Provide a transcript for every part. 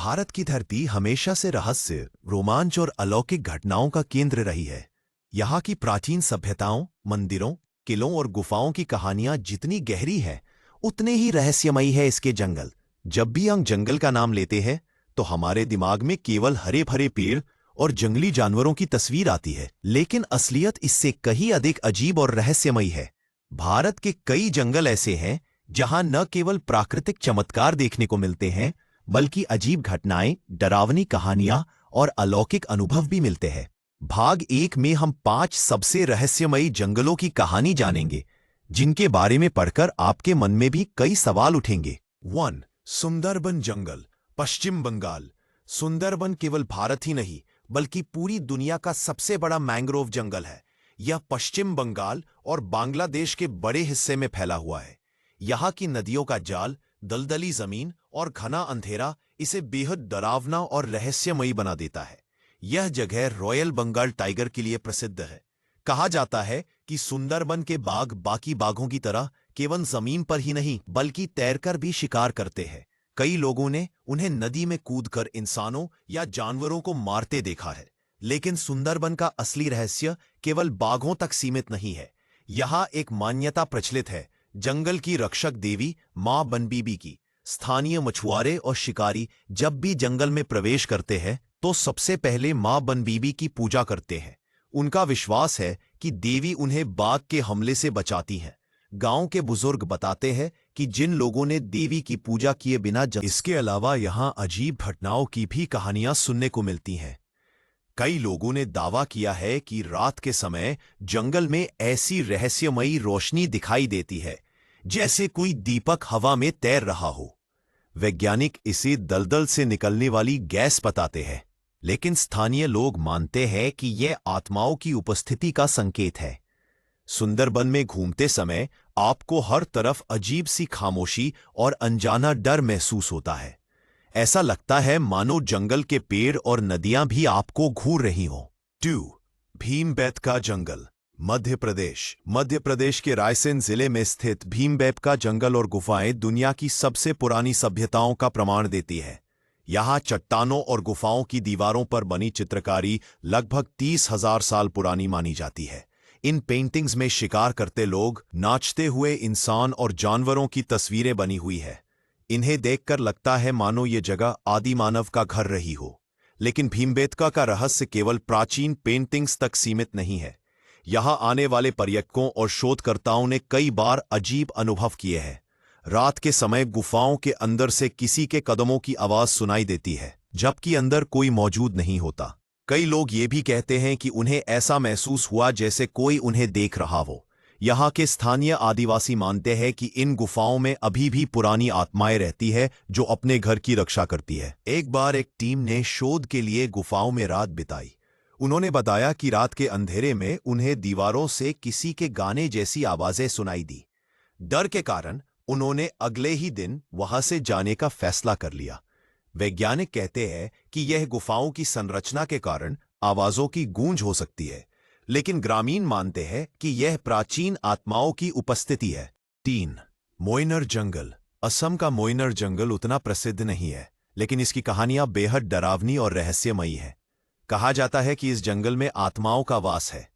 भारत की धरती हमेशा से रहस्य, रोमांच और अलौकिक घटनाओं का केंद्र रही है। यहाँ की प्राचीन सभ्यताओं, मंदिरों, किलों और गुफाओं की कहानियां जितनी गहरी है, उतने ही रहस्यमयी है इसके जंगल। जब भी हम जंगल का नाम लेते हैं तो हमारे दिमाग में केवल हरे भरे पेड़ और जंगली जानवरों की तस्वीर आती है, लेकिन असलियत इससे कहीं अधिक अजीब और रहस्यमयी है। भारत के कई जंगल ऐसे हैं जहां न केवल प्राकृतिक चमत्कार देखने को मिलते हैं, बल्कि अजीब घटनाएं, डरावनी कहानियां और अलौकिक अनुभव भी मिलते हैं। भाग 1 में हम 5 सबसे रहस्यमयी जंगलों की कहानी जानेंगे, जिनके बारे में पढ़कर आपके मन में भी कई सवाल उठेंगे। 1. सुंदरबन जंगल, पश्चिम बंगाल। सुंदरबन केवल भारत ही नहीं, बल्कि पूरी दुनिया का सबसे बड़ा मैंग्रोव जंगल है। यह पश्चिम बंगाल और बांग्लादेश के बड़े हिस्से में फैला हुआ है। यहाँ की नदियों का जाल, दलदली जमीन और घना अंधेरा इसे बेहद डरावना और रहस्यमयी बना देता है। यह जगह रॉयल बंगाल टाइगर के लिए प्रसिद्ध है। कहा जाता है कि सुंदरबन के बाघ बाकी बाघों की तरह केवल जमीन पर ही नहीं, बल्कि तैरकर भी शिकार करते हैं। कई लोगों ने उन्हें नदी में कूदकर इंसानों या जानवरों को मारते देखा है। लेकिन सुंदरबन का असली रहस्य केवल बाघों तक सीमित नहीं है। यहाँ एक मान्यता प्रचलित है, जंगल की रक्षक देवी मां बनबीबी की। स्थानीय मछुआरे और शिकारी जब भी जंगल में प्रवेश करते हैं तो सबसे पहले मां बनबीबी की पूजा करते हैं। उनका विश्वास है कि देवी उन्हें बाघ के हमले से बचाती हैं। गांव के बुजुर्ग बताते हैं कि जिन लोगों ने देवी की पूजा किए बिना इसके अलावा यहां अजीब घटनाओं की भी कहानियां सुनने को मिलती हैं। कई लोगों ने दावा किया है कि रात के समय जंगल में ऐसी रहस्यमयी रोशनी दिखाई देती है जैसे कोई दीपक हवा में तैर रहा हो। वैज्ञानिक इसे दलदल से निकलने वाली गैस बताते हैं, लेकिन स्थानीय लोग मानते हैं कि यह आत्माओं की उपस्थिति का संकेत है। सुंदरबन में घूमते समय आपको हर तरफ अजीब सी खामोशी और अनजाना डर महसूस होता है। ऐसा लगता है मानो जंगल के पेड़ और नदियां भी आपको घूर रही हों। 2. भीमबेटका जंगल, मध्य प्रदेश। मध्य प्रदेश के रायसेन जिले में स्थित भीमबेटका जंगल और गुफाएं दुनिया की सबसे पुरानी सभ्यताओं का प्रमाण देती है। यहाँ चट्टानों और गुफाओं की दीवारों पर बनी चित्रकारी लगभग 30,000 साल पुरानी मानी जाती है। इन पेंटिंग्स में शिकार करते लोग, नाचते हुए इंसान और जानवरों की तस्वीरें बनी हुई है। इन्हें देखकर लगता है मानो ये जगह आदि मानव का घर रही हो। लेकिन भीमबेटका का रहस्य केवल प्राचीन पेंटिंग्स तक सीमित नहीं है। यहाँ आने वाले पर्यटकों और शोधकर्ताओं ने कई बार अजीब अनुभव किए हैं। रात के समय गुफाओं के अंदर से किसी के कदमों की आवाज सुनाई देती है, जबकि अंदर कोई मौजूद नहीं होता। कई लोग ये भी कहते हैं कि उन्हें ऐसा महसूस हुआ जैसे कोई उन्हें देख रहा हो। यहाँ के स्थानीय आदिवासी मानते हैं कि इन गुफाओं में अभी भी पुरानी आत्माएं रहती है जो अपने घर की रक्षा करती है। एक बार एक टीम ने शोध के लिए गुफाओं में रात बिताई। उन्होंने बताया कि रात के अंधेरे में उन्हें दीवारों से किसी के गाने जैसी आवाजें सुनाई दी। डर के कारण उन्होंने अगले ही दिन वहां से जाने का फैसला कर लिया। वैज्ञानिक कहते हैं कि यह गुफाओं की संरचना के कारण आवाजों की गूंज हो सकती है, लेकिन ग्रामीण मानते हैं कि यह प्राचीन आत्माओं की उपस्थिति है। 3. मोइनर जंगल। असम का मोइनर जंगल उतना प्रसिद्ध नहीं है, लेकिन इसकी कहानियां बेहद डरावनी और रहस्यमयी है। कहा जाता है कि इस जंगल में आत्माओं का वास है।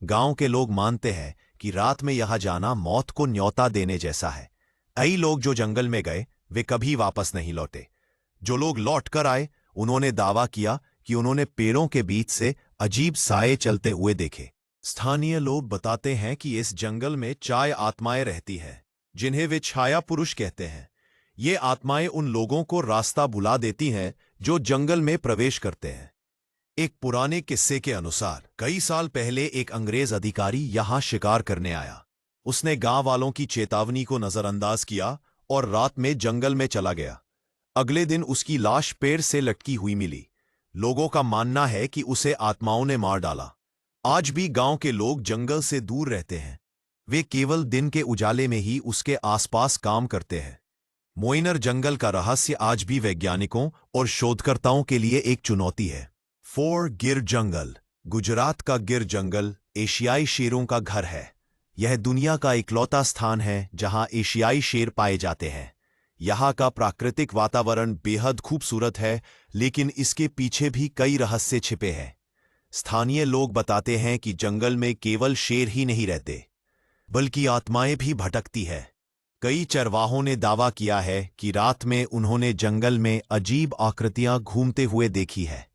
गांव के लोग मानते हैं कि रात में यहां जाना मौत को न्योता देने जैसा है। कई लोग जो जंगल में गए वे कभी वापस नहीं लौटे। जो लोग लौट कर आए उन्होंने दावा किया कि उन्होंने पेड़ों के बीच से अजीब साए चलते हुए देखे। स्थानीय लोग बताते हैं कि इस जंगल में चाय आत्माएं रहती हैं, जिन्हें वे छाया पुरुष कहते हैं। ये आत्माएं उन लोगों को रास्ता बुला देती हैं जो जंगल में प्रवेश करते हैं। एक पुराने किस्से के अनुसार कई साल पहले एक अंग्रेज अधिकारी यहां शिकार करने आया। उसने गांव वालों की चेतावनी को नजरअंदाज किया और रात में जंगल में चला गया। अगले दिन उसकी लाश पेड़ से लटकी हुई मिली। लोगों का मानना है कि उसे आत्माओं ने मार डाला। आज भी गांव के लोग जंगल से दूर रहते हैं। वे केवल दिन के उजाले में ही उसके आसपास काम करते हैं। मोइनर जंगल का रहस्य आज भी वैज्ञानिकों और शोधकर्ताओं के लिए एक चुनौती है। 4. गिर जंगल। गुजरात का गिर जंगल एशियाई शेरों का घर है। यह दुनिया का इकलौता स्थान है जहां एशियाई शेर पाए जाते हैं। यहाँ का प्राकृतिक वातावरण बेहद खूबसूरत है, लेकिन इसके पीछे भी कई रहस्य छिपे हैं। स्थानीय लोग बताते हैं कि जंगल में केवल शेर ही नहीं रहते, बल्कि आत्माएं भी भटकती है। कई चरवाहों ने दावा किया है कि रात में उन्होंने जंगल में अजीब आकृतियां घूमते हुए देखी है।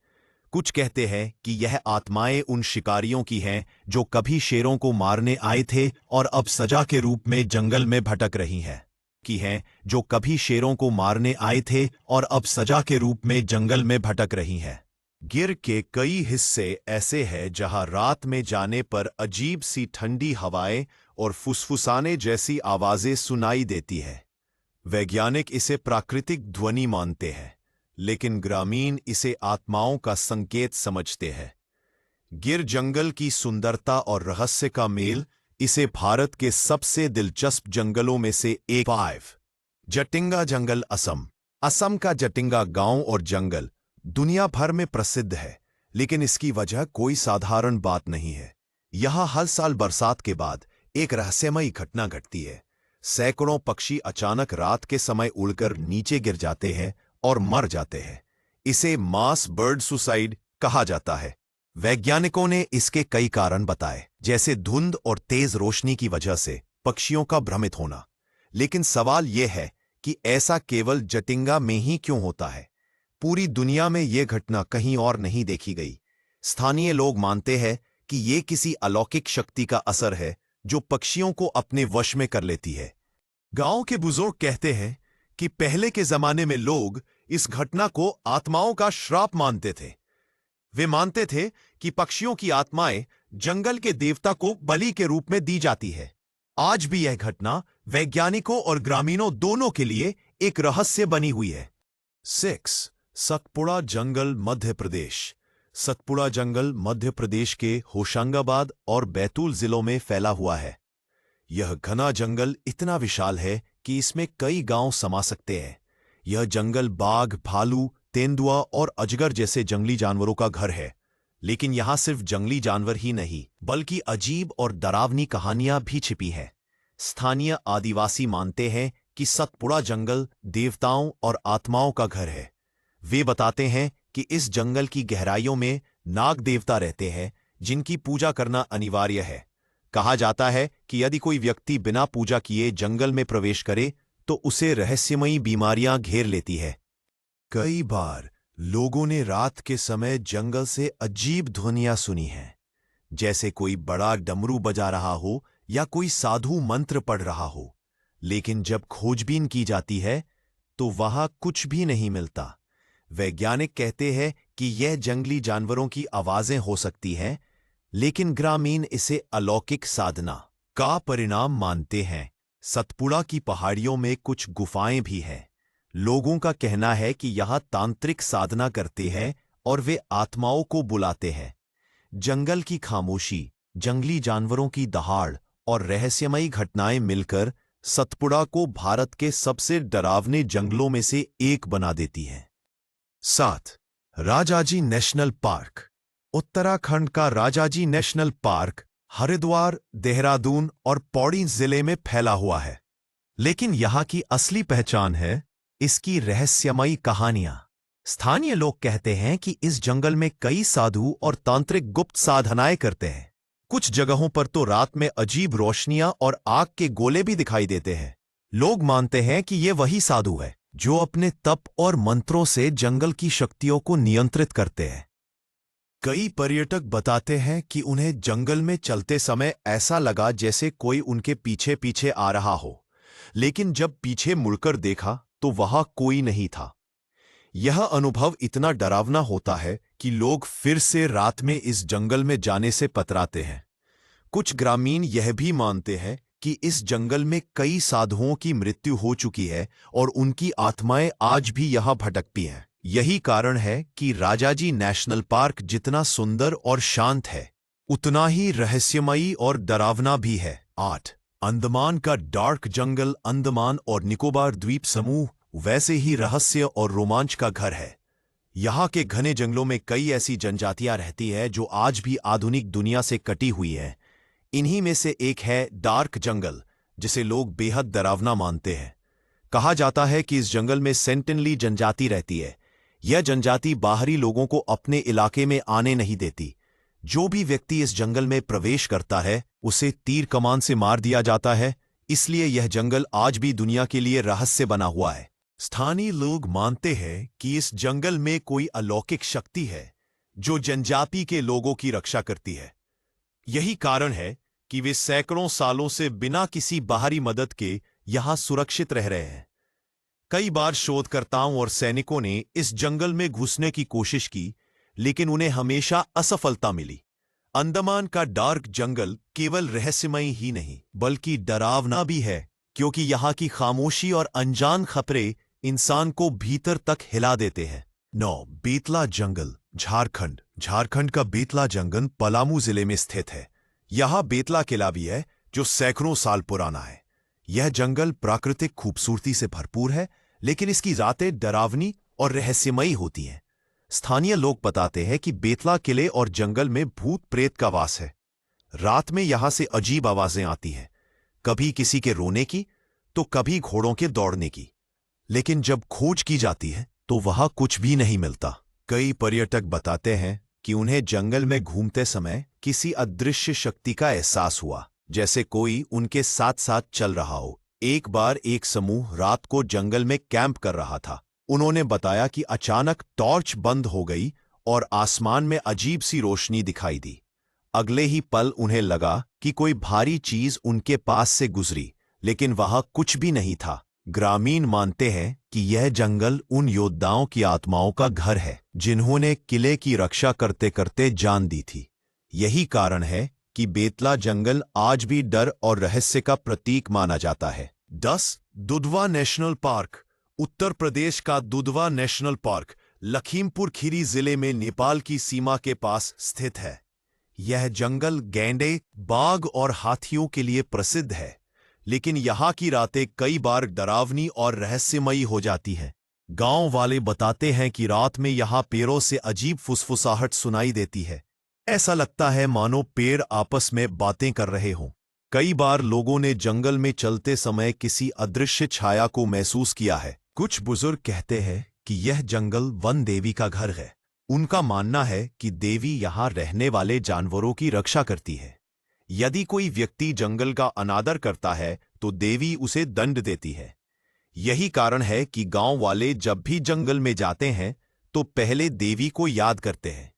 कुछ कहते हैं कि यह आत्माएं उन शिकारियों की हैं जो कभी शेरों को मारने आए थे और अब सजा के रूप में जंगल में भटक रही हैं। जो कभी शेरों को मारने आए थे और अब सजा के रूप में जंगल में भटक रही हैं। गिर के कई हिस्से ऐसे हैं जहां रात में जाने पर अजीब सी ठंडी हवाएं और फुसफुसाने जैसी आवाजें सुनाई देती है। वैज्ञानिक इसे प्राकृतिक ध्वनि मानते हैं, लेकिन ग्रामीण इसे आत्माओं का संकेत समझते हैं। गिर जंगल की सुंदरता और रहस्य का मेल इसे भारत के सबसे दिलचस्प जंगलों में से एक। 5 जटिंगा जंगल असम का जटिंगा गांव और जंगल दुनिया भर में प्रसिद्ध है, लेकिन इसकी वजह कोई साधारण बात नहीं है। यहां हर साल बरसात के बाद एक रहस्यमयी घटना घटती है। सैकड़ों पक्षी अचानक रात के समय उड़कर नीचे गिर जाते हैं और मर जाते हैं। इसे मास बर्ड सुसाइड कहा जाता है। वैज्ञानिकों ने इसके कई कारण बताए, जैसे धुंध और तेज रोशनी की वजह से पक्षियों का भ्रमित होना। लेकिन सवाल यह है कि ऐसा केवल जटिंगा में ही क्यों होता है? पूरी दुनिया में यह घटना कहीं और नहीं देखी गई। स्थानीय लोग मानते हैं कि यह किसी अलौकिक शक्ति का असर है जो पक्षियों को अपने वश में कर लेती है। गांव के बुजुर्ग कहते हैं कि पहले के जमाने में लोग इस घटना को आत्माओं का श्राप मानते थे। वे मानते थे कि पक्षियों की आत्माएं जंगल के देवता को बलि के रूप में दी जाती है। आज भी यह घटना वैज्ञानिकों और ग्रामीणों दोनों के लिए एक रहस्य बनी हुई है। 6 सतपुड़ा जंगल मध्य प्रदेश। सतपुड़ा जंगल मध्य प्रदेश के होशंगाबाद और बैतूल जिलों में फैला हुआ है। यह घना जंगल इतना विशाल है कि इसमें कई गांव समा सकते हैं। यह जंगल बाघ, भालू, तेंदुआ और अजगर जैसे जंगली जानवरों का घर है। लेकिन यहां सिर्फ जंगली जानवर ही नहीं, बल्कि अजीब और डरावनी कहानियां भी छिपी हैं। स्थानीय आदिवासी मानते हैं कि सतपुड़ा जंगल देवताओं और आत्माओं का घर है। वे बताते हैं कि इस जंगल की गहराइयों में नाग देवता रहते हैं, जिनकी पूजा करना अनिवार्य है। कहा जाता है कि यदि कोई व्यक्ति बिना पूजा किए जंगल में प्रवेश करे तो उसे रहस्यमयी बीमारियां घेर लेती है। कई बार लोगों ने रात के समय जंगल से अजीब ध्वनियां सुनी हैं, जैसे कोई बड़ा डमरू बजा रहा हो या कोई साधु मंत्र पढ़ रहा हो। लेकिन जब खोजबीन की जाती है तो वहां कुछ भी नहीं मिलता। वैज्ञानिक कहते हैं कि यह जंगली जानवरों की आवाजें हो सकती हैं, लेकिन ग्रामीण इसे अलौकिक साधना का परिणाम मानते हैं। सतपुड़ा की पहाड़ियों में कुछ गुफाएं भी हैं। लोगों का कहना है कि यहां तांत्रिक साधना करते हैं और वे आत्माओं को बुलाते हैं। जंगल की खामोशी, जंगली जानवरों की दहाड़ और रहस्यमयी घटनाएं मिलकर सतपुड़ा को भारत के सबसे डरावने जंगलों में से एक बना देती हैं। 7 राजाजी नेशनल पार्क। उत्तराखंड का राजाजी नेशनल पार्क हरिद्वार, देहरादून और पौड़ी जिले में फैला हुआ है। लेकिन यहां की असली पहचान है इसकी रहस्यमयी कहानियां। स्थानीय लोग कहते हैं कि इस जंगल में कई साधु और तांत्रिक गुप्त साधनाएं करते हैं। कुछ जगहों पर तो रात में अजीब रोशनियां और आग के गोले भी दिखाई देते हैं। लोग मानते हैं कि ये वही साधु है जो अपने तप और मंत्रों से जंगल की शक्तियों को नियंत्रित करते हैं। कई पर्यटक बताते हैं कि उन्हें जंगल में चलते समय ऐसा लगा जैसे कोई उनके पीछे पीछे आ रहा हो, लेकिन जब पीछे मुड़कर देखा तो वहां कोई नहीं था। यह अनुभव इतना डरावना होता है कि लोग फिर से रात में इस जंगल में जाने से कतराते हैं। कुछ ग्रामीण यह भी मानते हैं कि इस जंगल में कई साधुओं की मृत्यु हो चुकी है और उनकी आत्माएं आज भी यहां भटकती हैं। यही कारण है कि राजाजी नेशनल पार्क जितना सुंदर और शांत है, उतना ही रहस्यमयी और डरावना भी है। 8 अंडमान का डार्क जंगल। अंडमान और निकोबार द्वीप समूह वैसे ही रहस्य और रोमांच का घर है। यहाँ के घने जंगलों में कई ऐसी जनजातियां रहती हैं जो आज भी आधुनिक दुनिया से कटी हुई हैं। इन्हीं में से एक है डार्क जंगल, जिसे लोग बेहद डरावना मानते हैं। कहा जाता है कि इस जंगल में सेंटिनली जनजाति रहती है। यह जनजाति बाहरी लोगों को अपने इलाके में आने नहीं देती। जो भी व्यक्ति इस जंगल में प्रवेश करता है उसे तीर कमान से मार दिया जाता है। इसलिए यह जंगल आज भी दुनिया के लिए रहस्य बना हुआ है। स्थानीय लोग मानते हैं कि इस जंगल में कोई अलौकिक शक्ति है जो जनजाति के लोगों की रक्षा करती है। यही कारण है कि वे सैकड़ों सालों से बिना किसी बाहरी मदद के यहां सुरक्षित रह रहे हैं। कई बार शोधकर्ताओं और सैनिकों ने इस जंगल में घुसने की कोशिश की, लेकिन उन्हें हमेशा असफलता मिली। अंडमान का डार्क जंगल केवल रहस्यमयी ही नहीं बल्कि डरावना भी है, क्योंकि यहां की खामोशी और अनजान खतरे इंसान को भीतर तक हिला देते हैं। 9. बेतला जंगल, झारखंड। झारखंड का बेतला जंगल पलामू जिले में स्थित है। यहां बेतला किला भी है जो सैकड़ों साल पुराना है। यह जंगल प्राकृतिक खूबसूरती से भरपूर है, लेकिन इसकी रातें डरावनी और रहस्यमयी होती हैं। स्थानीय लोग बताते हैं कि बेतला किले और जंगल में भूत प्रेत का वास है। रात में यहां से अजीब आवाजें आती हैं, कभी किसी के रोने की तो कभी घोड़ों के दौड़ने की। लेकिन जब खोज की जाती है तो वहां कुछ भी नहीं मिलता। कई पर्यटक बताते हैं कि उन्हें जंगल में घूमते समय किसी अदृश्य शक्ति का एहसास हुआ, जैसे कोई उनके साथ साथ चल रहा हो। एक बार एक समूह रात को जंगल में कैंप कर रहा था। उन्होंने बताया कि अचानक टॉर्च बंद हो गई और आसमान में अजीब सी रोशनी दिखाई दी। अगले ही पल उन्हें लगा कि कोई भारी चीज उनके पास से गुजरी, लेकिन वहां कुछ भी नहीं था। ग्रामीण मानते हैं कि यह जंगल उन योद्धाओं की आत्माओं का घर है जिन्होंने किले की रक्षा करते करते जान दी थी। यही कारण है कि बेतला जंगल आज भी डर और रहस्य का प्रतीक माना जाता है। 10. Dudhwa national park. उत्तर प्रदेश का दुधवा नेशनल पार्क लखीमपुर खीरी जिले में नेपाल की सीमा के पास स्थित है। यह जंगल गैंडे, बाघ और हाथियों के लिए प्रसिद्ध है, लेकिन यहां की रातें कई बार डरावनी और रहस्यमयी हो जाती हैं। गांव वाले बताते हैं कि रात में यहां पेड़ों से अजीब फुसफुसाहट सुनाई देती है। ऐसा लगता है मानो पेड़ आपस में बातें कर रहे हों। कई बार लोगों ने जंगल में चलते समय किसी अदृश्य छाया को महसूस किया है। कुछ बुजुर्ग कहते हैं कि यह जंगल वन देवी का घर है। उनका मानना है कि देवी यहां रहने वाले जानवरों की रक्षा करती है। यदि कोई व्यक्ति जंगल का अनादर करता है तो देवी उसे दंड देती है। यही कारण है कि गांव वाले जब भी जंगल में जाते हैं तो पहले देवी को याद करते हैं।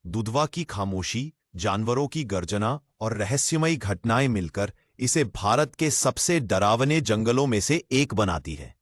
दुधवा की खामोशी, जानवरों की गर्जना और रहस्यमयी घटनाएं मिलकर इसे भारत के सबसे डरावने जंगलों में से एक बनाती है।